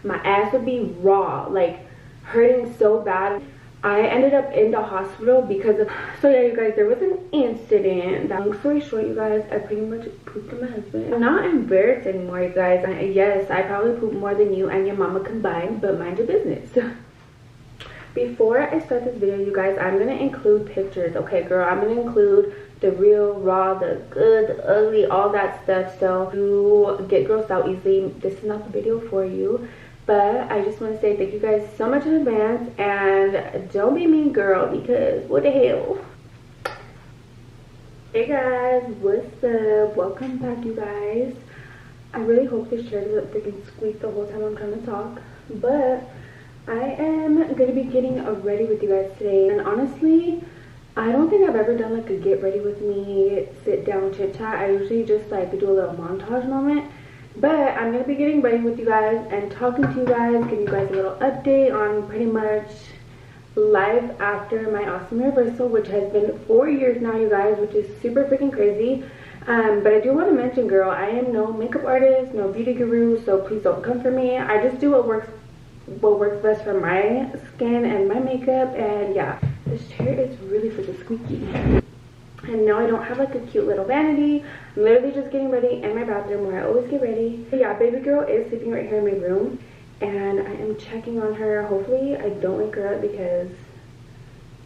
my ass would be raw, like hurting so bad. I ended up in the hospital because of, so yeah you guys, there was an incident. Long story short you guys, I pretty much pooped on my husband. I'm not embarrassed anymore you guys. Yes, I probably pooped more than you and your mama combined, but mind your business. Before I start this video you guys, I'm gonna include pictures, okay girl? I'm gonna include the real, raw, the good, the ugly, all that stuff. So you get grossed out easily, this is not the video for you. But I just want to say thank you guys so much in advance, and don't be mean girl, because what the hell. Hey guys, what's up? Welcome back you guys. I really hope this chair doesn't freaking squeak the whole time I'm trying to talk, but I am going to be getting ready with you guys today. And honestly, I don't think I've ever done like a get ready with me sit down chit chat. I usually just like do a little montage moment. But I'm going to be getting ready with you guys and talking to you guys, giving you guys a little update on pretty much life after my ostomy reversal, which has been 4 years now, you guys, which is super freaking crazy. But I do want to mention, girl, I am no makeup artist, no beauty guru, so please don't come for me. I just do what works best for my skin and my makeup. And yeah, this chair is really freaking squeaky. And no, I don't have like a cute little vanity. I'm literally just getting ready in my bathroom where I always get ready. But yeah, baby girl is sleeping right here in my room, and I am checking on her. Hopefully I don't wake her up because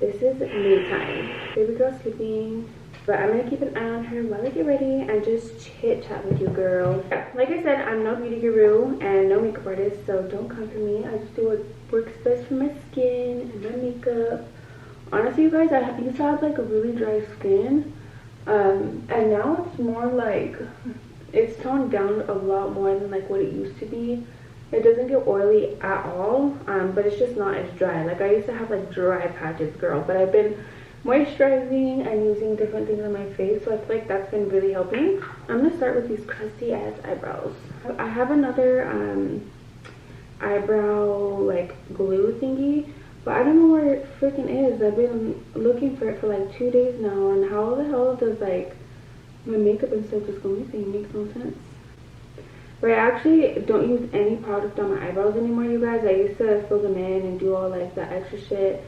this is me time. Baby girl's sleeping, but I'm gonna keep an eye on her while I get ready and just chit chat with you, girl. Like I said, I'm no beauty guru and no makeup artist, so don't come for me. I just do what works best for my skin and my makeup. Honestly you guys, I used to have like a really dry skin, and now it's more like, it's toned down a lot more than like what it used to be. It doesn't get oily at all, but it's just not as dry. Like I used to have like dry patches, girl, but I've been moisturizing and using different things on my face, so I feel like that's been really helping. I'm gonna start with these crusty ass eyebrows. I have another eyebrow like glue thingy, but I don't know where it freaking is. I've been looking for it for like 2 days now, and how the hell does like my makeup and stuff just go missing? It makes no sense. But I actually don't use any product on my eyebrows anymore, you guys. I used to fill them in and do all like the extra shit.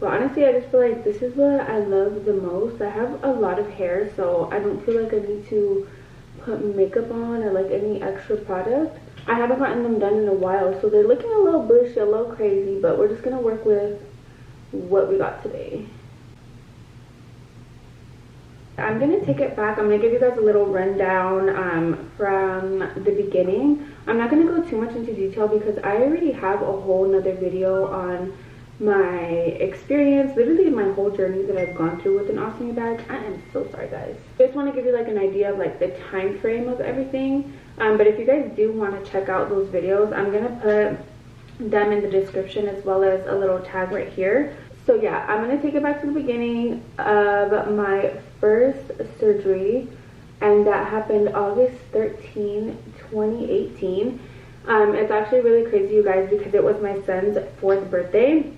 But honestly, I just feel like this is what I love the most. I have a lot of hair, so I don't feel like I need to put makeup on or like any extra product. I haven't gotten them done in a while, so they're looking a little bushy, a little crazy, but we're just gonna work with what we got today. I'm gonna take it back. I'm gonna give you guys a little rundown from the beginning. I'm not gonna go too much into detail because I already have a whole nother video on my experience, literally my whole journey that I've gone through with an ostomy bag. I am so sorry guys. I just want to give you like an idea of like the time frame of everything. But if you guys do want to check out those videos, I'm gonna put them in the description as well as a little tag right here. So yeah, I'm gonna take it back to the beginning of my first surgery, and that happened August 13, 2018. It's actually really crazy you guys because it was my son's 4th birthday.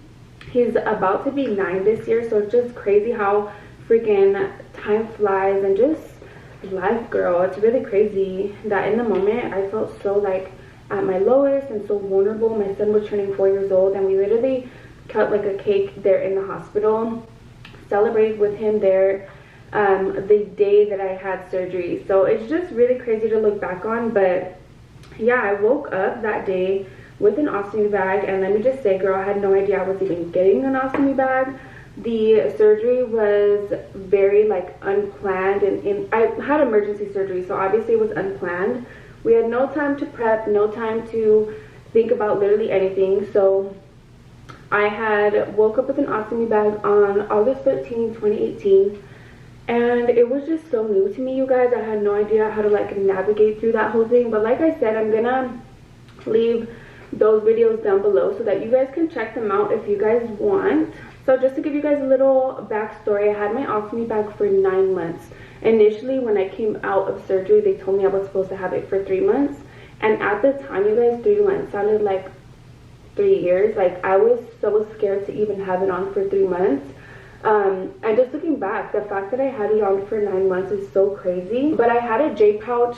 He's about to be 9 this year, so it's just crazy how freaking time flies and just life, girl. It's really crazy that in the moment I felt so like at my lowest and so vulnerable. My son was turning 4 years old, and we literally cut like a cake there in the hospital, celebrated with him there the day that I had surgery. So it's just really crazy to look back on. But yeah, I woke up that day with an ostomy bag, and let me just say, girl, I had no idea I was even getting an ostomy bag. The surgery was very like unplanned, and I had emergency surgery, so obviously it was unplanned. We had no time to prep, no time to think about literally anything. So I had woke up with an ostomy bag on August 13, 2018, and it was just so new to me, you guys. I had no idea how to like navigate through that whole thing. But like I said, I'm gonna leave those videos down below so that you guys can check them out if you guys want. So just to give you guys a little backstory, I had my ostomy bag for 9 months. Initially, when I came out of surgery, they told me I was supposed to have it for 3 months, and at the time, you guys, 3 months sounded like 3 years. Like I was so scared to even have it on for 3 months. And just looking back, the fact that I had it on for 9 months is so crazy. But I had a J pouch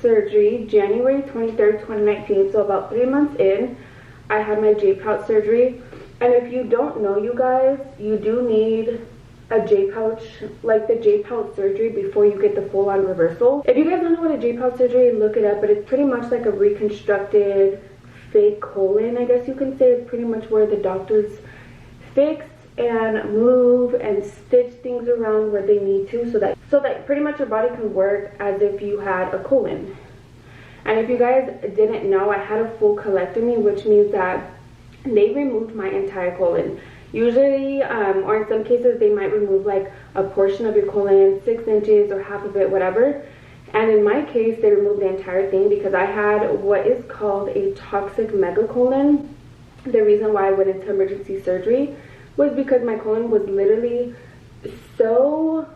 surgery January 23rd, 2019. So about 3 months in, I had my J pouch surgery. And if you don't know, you guys, you do need a J pouch, like the J pouch surgery, before you get the full-on reversal. If you guys don't know what a J pouch surgery is, look it up. But it's pretty much like a reconstructed fake colon, I guess you can say. It's pretty much where the doctors fix and move and stitch things around where they need to, so that pretty much your body can work as if you had a colon. And if you guys didn't know, I had a full colectomy, which means that they removed my entire colon. Usually, or in some cases, they might remove like a portion of your colon, 6 inches or half of it, whatever. And in my case, they removed the entire thing because I had what is called a toxic megacolon. The reason why I went into emergency surgery was because my colon was literally so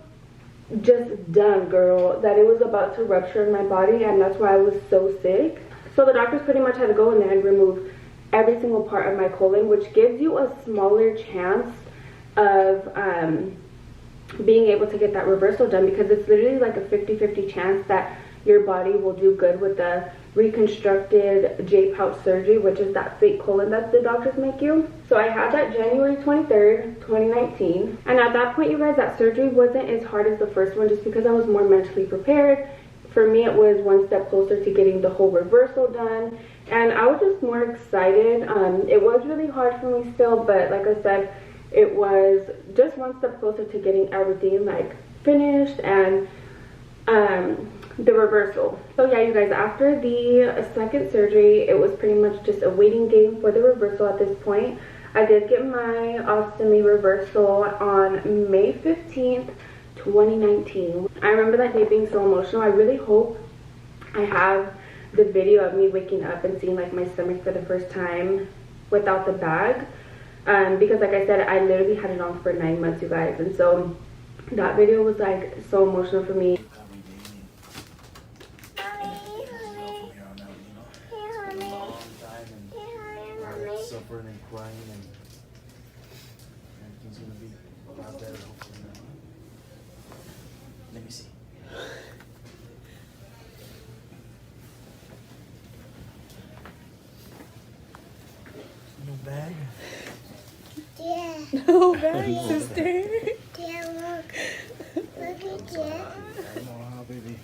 just done, girl, that it was about to rupture in my body, and that's why I was so sick. So the doctors pretty much had to go in there and remove every single part of my colon, which gives you a smaller chance of being able to get that reversal done, because it's literally like a 50-50 chance that your body will do good with the reconstructed J pouch surgery, which is that fake colon that the doctors make you. So I had that January 23rd, 2019. And at that point, you guys, that surgery wasn't as hard as the first one, just because I was more mentally prepared. For me, it was one step closer to getting the whole reversal done. And I was just more excited. It was really hard for me still, but like I said, it was just one step closer to getting everything like finished and the reversal. So yeah, you guys, after the second surgery, it was pretty much just a waiting game for the reversal at this point. I did get my ostomy reversal on May 15th, 2019. I remember that day being so emotional. I really hope I have the video of me waking up and seeing like my stomach for the first time without the bag. Because like I said, I literally had it on for 9 months, you guys. And so that video was like so emotional for me. Suffering and crying, and everything's gonna be a lot better hopefully now. Let me see. No bag? Yeah. No bag, sister. Yeah, look. Look at that. I know how, baby.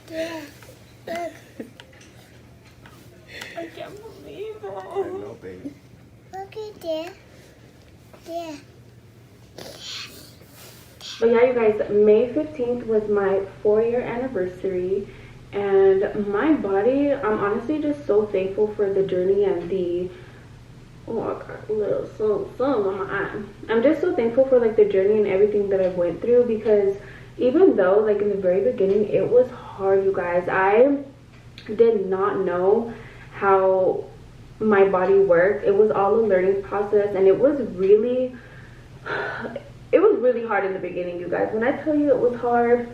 Yeah. Look. I can't believe I it. know, baby. Look at that. Yeah. But yeah, you guys, May 15th was my 4-year anniversary, and my body, I'm honestly just so thankful for the journey and the, oh, I got a little something on my eye. I'm just so thankful for like the journey and everything that I went through, because even though like in the very beginning it was hard, you guys, I did not know how my body worked. It was all a learning process, and it was really hard in the beginning, you guys. When I tell you it was hard,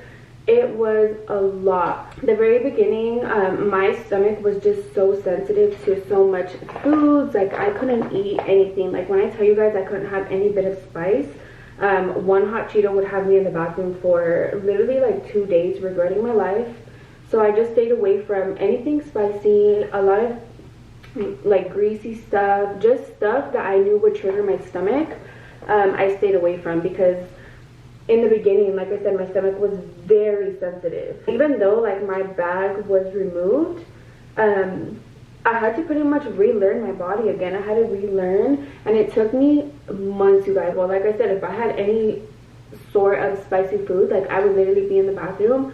it was a lot. The very beginning, my stomach was just so sensitive to so much foods. Like I couldn't eat anything. Like when I tell you guys I couldn't have any bit of spice, one hot Cheeto would have me in the bathroom for literally like 2 days regretting my life. So I just stayed away from anything spicy, a lot of like greasy stuff, just stuff that I knew would trigger my stomach. I stayed away from, because in the beginning, like I said, my stomach was very sensitive. Even though like my bag was removed, I had to pretty much relearn my body again. I had to relearn, and it took me months, you guys. Well, like I said, if I had any sort of spicy food, like I would literally be in the bathroom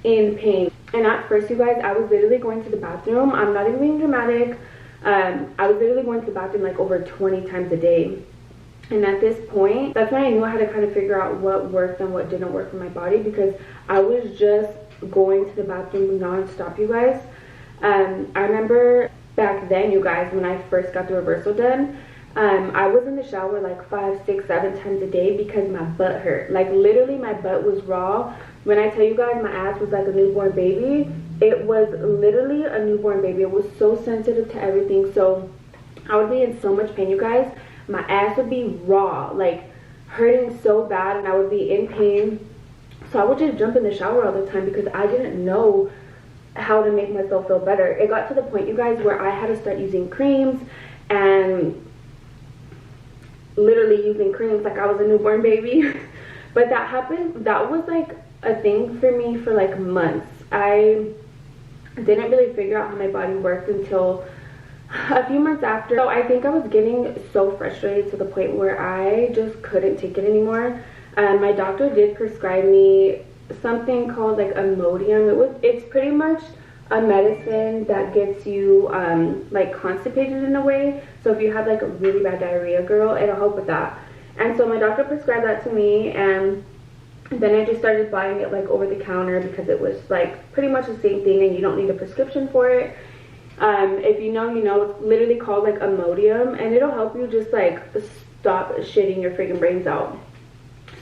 in pain. And at first, you guys, I was literally going to the bathroom, I'm not even being dramatic, I was literally going to the bathroom like over 20 times a day. And at this point, that's when I knew I had to kind of figure out what worked and what didn't work for my body, because I was just going to the bathroom non-stop, you guys. I remember back then, you guys, when I first got the reversal done, I was in the shower like 5, 6, 7 times a day because my butt hurt. Like literally my butt was raw. When I tell you guys my ass was like a newborn baby, it was literally a newborn baby. It was so sensitive to everything. So I would be in so much pain, you guys. My ass would be raw, like hurting so bad and I would be in pain. So I would just jump in the shower all the time because I didn't know how to make myself feel better. It got to the point, you guys, where I had to start using creams and literally using creams like I was a newborn baby. But that happened, that was like a thing for me for like months. I didn't really figure out how my body worked until a few months after. So I think I was getting so frustrated to the point where I just couldn't take it anymore. My doctor did prescribe me something called like Imodium. It's pretty much a medicine that gets you like constipated in a way. So if you have like a really bad diarrhea, girl, it'll help with that. And so my doctor prescribed that to me, and then I just started buying it like over the counter because it was like pretty much the same thing and you don't need a prescription for it. If you know, you know. It's literally called like Imodium, and it'll help you just like stop shitting your freaking brains out.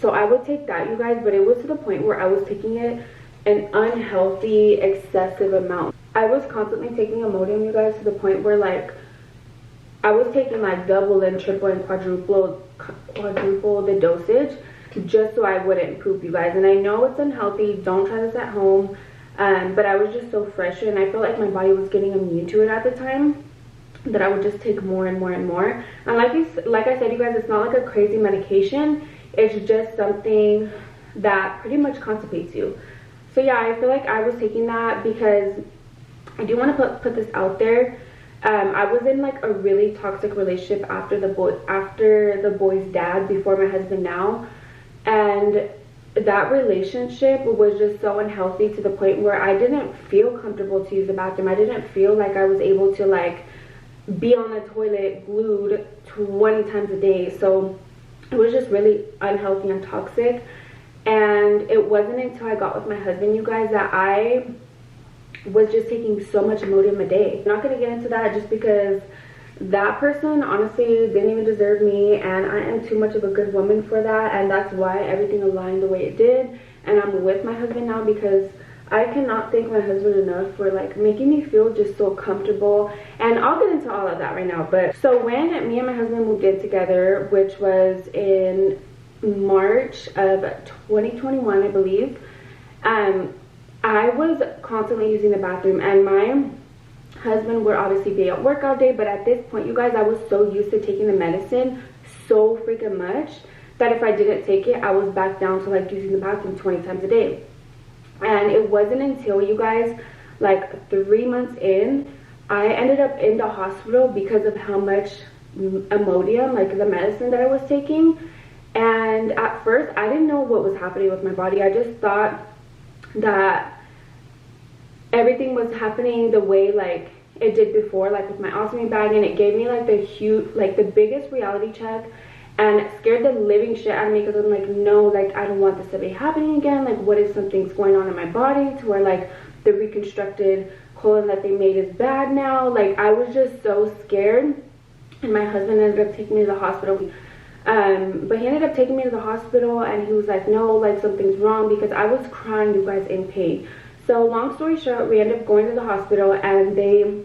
So I would take that, you guys, but it was to the point where I was taking it an unhealthy, excessive amount. I was constantly taking Imodium, you guys, to the point where like I was taking like double and triple and quadruple the dosage just so I wouldn't poop, you guys. And I know it's unhealthy, don't try this at home, but I was just so frustrated, and I felt like my body was getting immune to it at the time, that I would just take more and more and more. And like I said, you guys, it's not like a crazy medication. It's just something that pretty much constipates you. So yeah, I feel like I was taking that because I do want to put this out there. I was in like a really toxic relationship after the boy's dad, before my husband now, and that relationship was just so unhealthy to the point where I didn't feel comfortable to use the bathroom. I didn't feel like I was able to like be on the toilet glued 20 times a day. So it was just really unhealthy and toxic. And it wasn't until I got with my husband, you guys, that I was just taking so much Imodium a day. I'm not going to get into that just because that person honestly didn't even deserve me, and I am too much of a good woman for that, and that's why everything aligned the way it did. And I'm with my husband now because I cannot thank my husband enough for like making me feel just so comfortable. And I'll get into all of that right now. But so when me and my husband moved in together, which was in March of 2021, I believe, I was constantly using the bathroom, and my husband would obviously be at work all day. But at this point, you guys, I was so used to taking the medicine so freaking much that if I didn't take it, I was back down to like using the bathroom 20 times a day. And it wasn't until, you guys, like 3 months in, I ended up in the hospital because of how much Imodium, like the medicine that I was taking. And at first, I didn't know what was happening with my body. I just thought that everything was happening the way like it did before, like with my ostomy bag, and it gave me like the biggest reality check, and it scared the living shit out of me because I'm like, no, like I don't want this to be happening again. Like, what if something's going on in my body to where like the reconstructed colon that they made is bad now? Like, I was just so scared. And my husband ended up taking me to the hospital. But he ended up taking me to the hospital, and he was like, no, like something's wrong, because I was crying, you guys, in pain. So long story short, we ended up going to the hospital, and they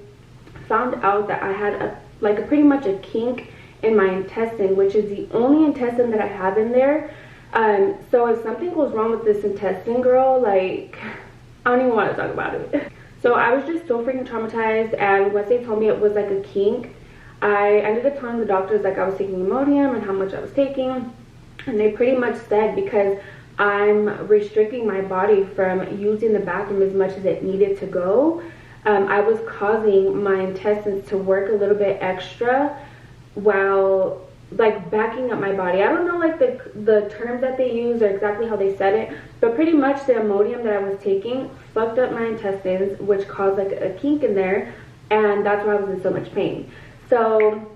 found out that I had pretty much a kink in my intestine, which is the only intestine that I have in there. So if something goes wrong with this intestine, girl, like I don't even want to talk about it. So I was just so freaking traumatized, and once they told me it was like a kink, I ended up telling the doctors like I was taking Imodium and how much I was taking, and they pretty much said because I'm restricting my body from using the bathroom as much as it needed to go, I was causing my intestines to work a little bit extra while like backing up my body. I don't know like the terms that they use or exactly how they said it, but pretty much the Imodium that I was taking fucked up my intestines, which caused like a kink in there, and that's why I was in so much pain. So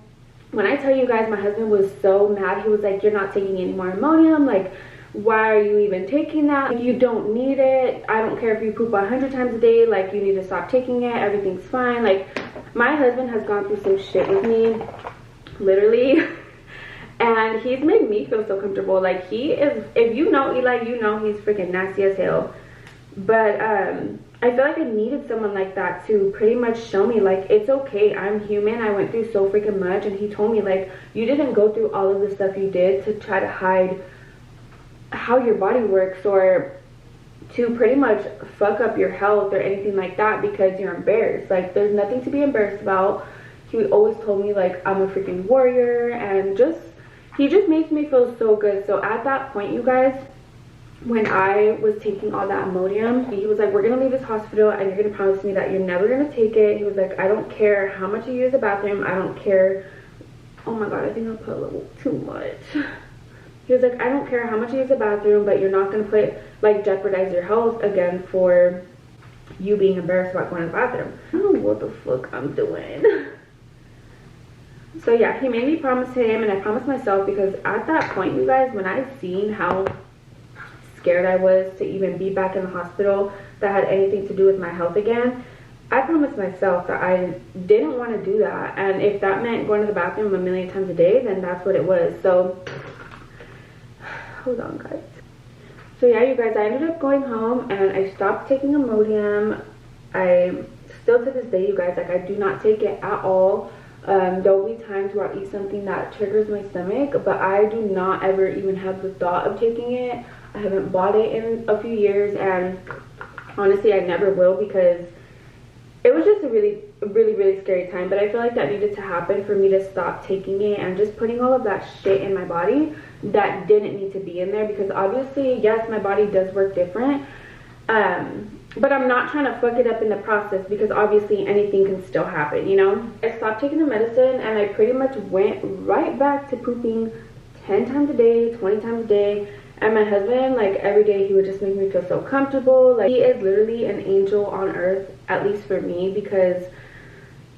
when I tell you guys, my husband was so mad. He was like, you're not taking any more Imodium, like why are you even taking that? Like, you don't need it. I don't care if you poop 100 times a day, like you need to stop taking it. Everything's fine. Like, my husband has gone through some shit with me, literally, and he's made me feel so comfortable. Like, he is, if you know Eli, you know he's freaking nasty as hell. But I feel like I needed someone like that to pretty much show me like it's okay, I'm human, I went through so freaking much. And he told me like, you didn't go through all of the stuff you did to try to hide how your body works or to pretty much fuck up your health or anything like that because you're embarrassed. Like, there's nothing to be embarrassed about. He always told me like I'm a freaking warrior, and he just makes me feel so good. So at that point, you guys, when I was taking all that Imodium, he was like, we're gonna leave this hospital and you're gonna promise me that you're never gonna take it. He was like, I don't care how much you use the bathroom, I don't care. Oh my god, I think I put a little too much. He was like, I don't care how much you use the bathroom, but you're not gonna jeopardize your health again for you being embarrassed about going to the bathroom. I don't know what the fuck I'm doing. So yeah, he made me promise him, and I promised myself, because at that point, you guys, when I seen how scared I was to even be back in the hospital that had anything to do with my health again, I promised myself that I didn't want to do that. And if that meant going to the bathroom a million times a day, then that's what it was. So hold on, guys. So yeah, you guys, I ended up going home and I stopped taking Imodium. I still to this day, you guys, like, I do not take it at all. There'll be times where I'll eat something that triggers my stomach, but I do not ever even have the thought of taking it. I haven't bought it in a few years, and honestly I never will, because it was just a really scary time. But I feel like that needed to happen for me to stop taking it and just putting all of that shit in my body that didn't need to be in there, because obviously, yes, my body does work different, but I'm not trying to fuck it up in the process, because obviously anything can still happen, you know. I stopped taking the medicine and I pretty much went right back to pooping 10 times a day, 20 times a day. And my husband, like, every day he would just make me feel so comfortable. Like, he is literally an angel on earth, at least for me, because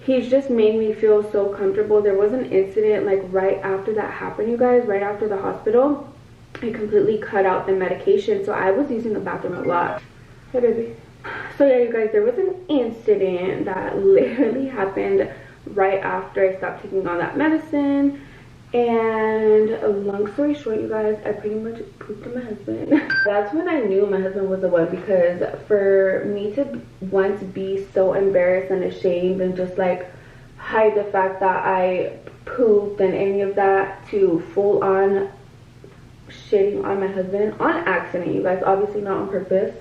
he's just made me feel so comfortable. There was an incident like right after that happened, you guys, right after the hospital. I completely cut out the medication, so I was using the bathroom a lot. Hey baby. So yeah, you guys, there was an incident that literally happened right after I stopped taking all that medicine. And long story short, you guys, I pretty much pooped on my husband. That's when I knew my husband was the one, because for me to once be so embarrassed and ashamed and just like hide the fact that I pooped and any of that, to full on shitting on my husband on accident, you guys, obviously not on purpose.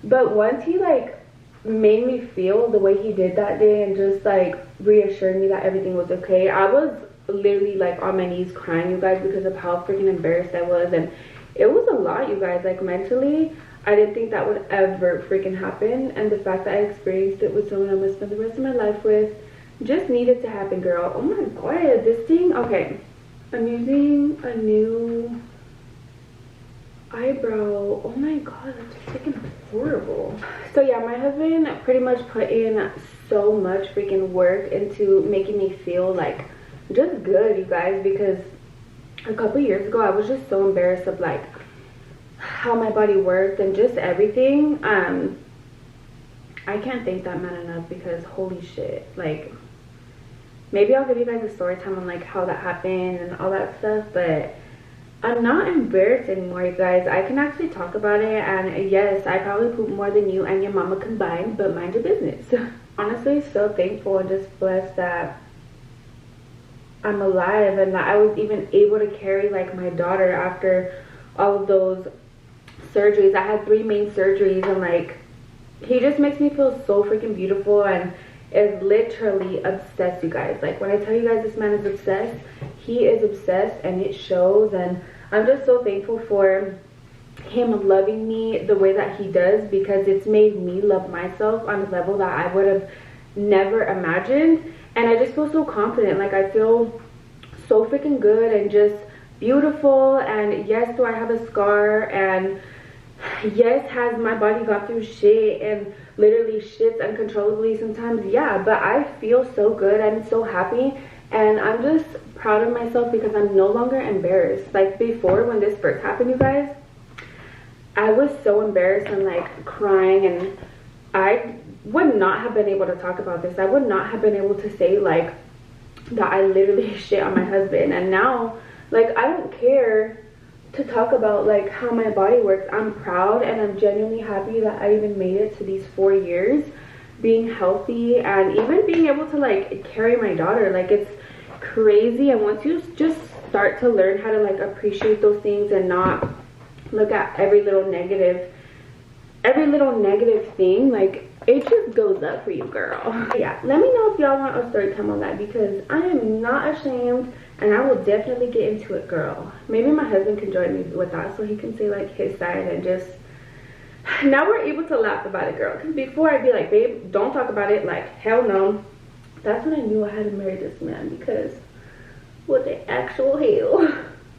But once he like made me feel the way he did that day and just like reassured me that everything was okay, I was literally like on my knees crying, you guys, because of how freaking embarrassed I was. And it was a lot, you guys. Like, mentally, I didn't think that would ever freaking happen, and the fact that I experienced it with someone I'm gonna spend the rest of my life with just needed to happen, girl. Oh my god, this thing. Okay, I'm using a new eyebrow. Oh my god, that's freaking horrible. So yeah, my husband pretty much put in so much freaking work into making me feel like just good, you guys, because a couple years ago I was just so embarrassed of like how my body worked and just everything. I can't thank that man enough, because holy shit, like, maybe I'll give you guys a story time on like how that happened and all that stuff, but I'm not embarrassed anymore, you guys. I can actually talk about it, and yes, I probably poop more than you and your mama combined, but mind your business. Honestly, so thankful and just blessed that I'm alive and that I was even able to carry like my daughter after all of those surgeries. I had 3 main surgeries, and like, he just makes me feel so freaking beautiful and is literally obsessed, you guys. Like, when I tell you guys this man is obsessed, he is obsessed, and it shows. And I'm just so thankful for him loving me the way that he does, because it's made me love myself on a level that I would have never imagined. And I just feel so confident. Like, I feel so freaking good and just beautiful. And yes, do I have a scar, and yes, has my body gone through shit and literally shits uncontrollably sometimes, yeah, but I feel so good. I'm so happy, and I'm just proud of myself because I'm no longer embarrassed. Like, before, when this first happened, you guys, I was so embarrassed and like crying, and I would not have been able to talk about this. I would not have been able to say like that I literally shit on my husband. And now, like, I don't care to talk about like how my body works. I'm proud and I'm genuinely happy that I even made it to these 4 years being healthy and even being able to like carry my daughter. Like, it's crazy. And once you just start to learn how to like appreciate those things and not look at every little negative thing, like, it just goes up for you, girl. Yeah, let me know if y'all want a story time on that, because I am not ashamed and I will definitely get into it, girl. Maybe my husband can join me with that so he can say like his side, and just, now we're able to laugh about it, girl. Because before I'd be like, babe, don't talk about it, like, hell no. That's when I knew I had to marry this man, because what the actual hell.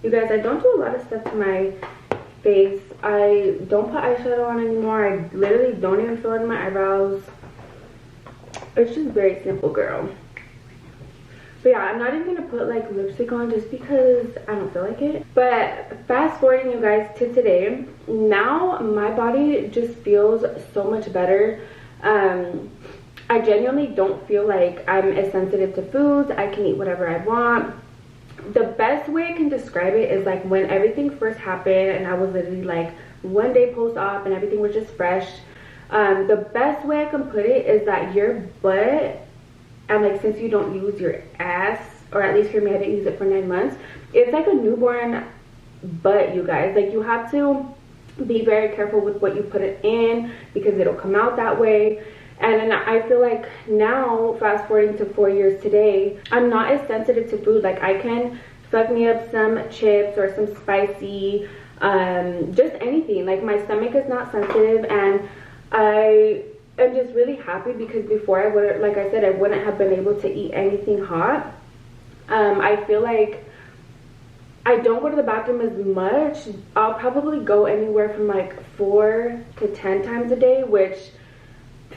You guys, I don't do a lot of stuff to my face. I don't put eyeshadow on anymore. I literally don't even fill in my eyebrows. It's just very simple, girl. But yeah, I'm not even gonna put like lipstick on just because I don't feel like it. But fast forwarding, you guys, to today, now my body just feels so much better. I genuinely don't feel like I'm as sensitive to foods. I can eat whatever I want. The best way I can describe it is like when everything first happened and I was literally like one day post-op and everything was just fresh. The best way I can put it is that your butt, and like since you don't use your ass, or at least for me, I didn't use it for 9 months, it's like a newborn butt, you guys. Like, you have to be very careful with what you put it in because it'll come out that way. And I feel like now, fast forwarding to 4 years today, I'm not as sensitive to food. Like, I can fuck me up some chips or some spicy, just anything. Like, my stomach is not sensitive, and I am just really happy because before I would, like I said, I wouldn't have been able to eat anything hot. I feel like I don't go to the bathroom as much. I'll probably go anywhere from like 4 to 10 times a day, which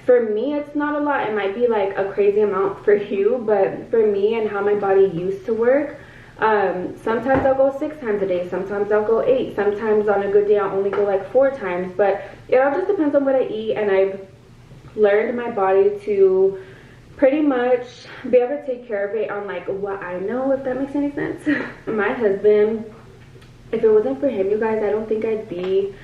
for me, it's not a lot. It might be like a crazy amount for you, but for me and how my body used to work, sometimes I'll go 6 times a day, sometimes I'll go 8, sometimes on a good day I'll only go like 4 times, but it all just depends on what I eat. And I've learned my body to pretty much be able to take care of it on like what I know, if that makes any sense. My husband, if it wasn't for him, you guys, I don't think I'd be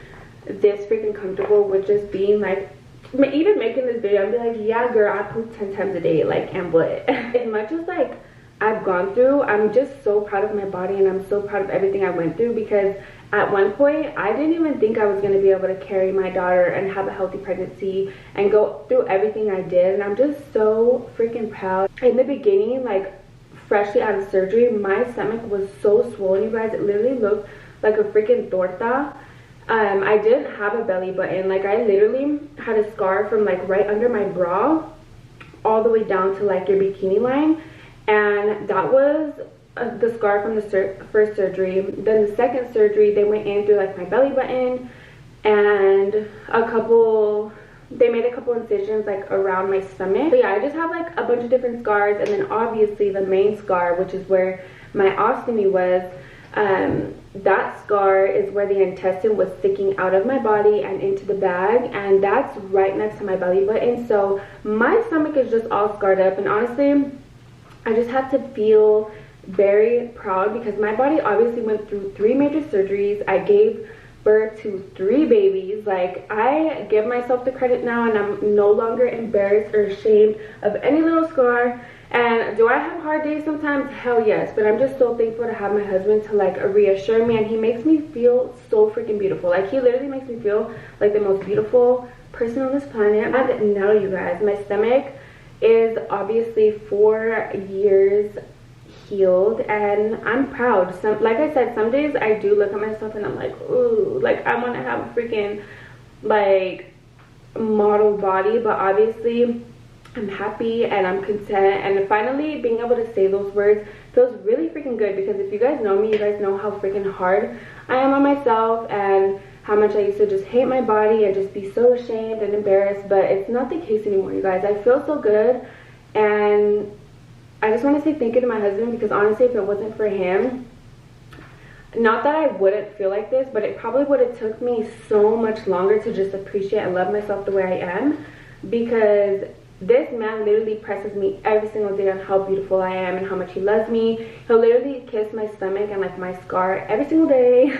this freaking comfortable with just being like, even making this video, I'd be like, yeah girl, I poop 10 times a day, like, and what? As much as like I've gone through, I'm just so proud of my body, and I'm so proud of everything I went through, because at one point I didn't even think I was going to be able to carry my daughter and have a healthy pregnancy and go through everything I did. And I'm just so freaking proud. In the beginning, like freshly out of surgery, my stomach was so swollen, you guys. It literally looked like a freaking torta. I didn't have a belly button. Like, I literally had a scar from like right under my bra all the way down to like your bikini line, and that was the scar from the first surgery. Then the second surgery, they went in through like my belly button, and they made a couple incisions like around my stomach. But yeah, I just have like a bunch of different scars, and then obviously the main scar, which is where my ostomy was, that scar is where the intestine was sticking out of my body and into the bag, and that's right next to my belly button. So my stomach is just all scarred up, and honestly, I just have to feel very proud because my body obviously went through 3 major surgeries. I gave birth to 3 babies. Like, I give myself the credit now, and I'm no longer embarrassed or ashamed of any little scar. And do I have hard days sometimes? Hell yes. But I'm just so thankful to have my husband to like reassure me, and he makes me feel so freaking beautiful. Like, he literally makes me feel like the most beautiful person on this planet. And now, you guys, my stomach is obviously 4 years healed, and I'm proud. Like I said, some days I do look at myself and I'm like, ooh, like, I want to have a freaking like model body, but obviously I'm happy and I'm content, and finally being able to say those words feels really freaking good, because if you guys know me, you guys know how freaking hard I am on myself and how much I used to just hate my body and just be so ashamed and embarrassed. But it's not the case anymore, you guys. I feel so good, and I just want to say thank you to my husband, because honestly, if it wasn't for him, not that I wouldn't feel like this, but it probably would have took me so much longer to just appreciate and love myself the way I am, because this man literally presses me every single day on how beautiful I am and how much he loves me. He'll literally kiss my stomach and like my scar every single day.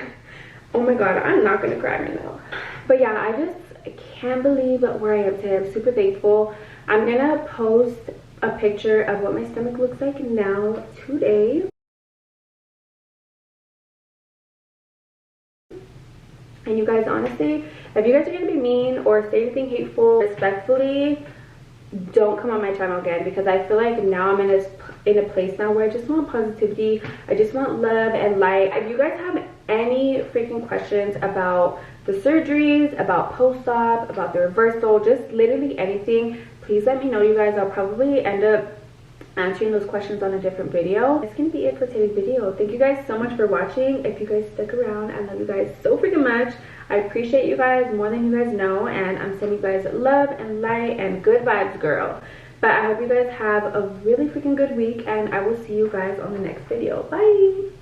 Oh my god, I'm not gonna cry right now. But yeah, I can't believe where I am today. I'm super thankful. I'm gonna post a picture of what my stomach looks like now today. And you guys, honestly, if you guys are gonna be mean or say anything hateful, respectfully, don't come on my channel again, because I feel like now I'm in a place now where I just want positivity. I just want love and light. If you guys have any freaking questions about the surgeries, about post-op, about the reversal, just literally anything, please let me know, you guys. I'll probably end up answering those questions on a different video. That's gonna be it for today's video. Thank you guys so much for watching. If you guys stuck around, I love you guys so freaking much. I appreciate you guys more than you guys know, and I'm sending you guys love and light and good vibes, girl. But I hope you guys have a really freaking good week, and I will see you guys on the next video. Bye.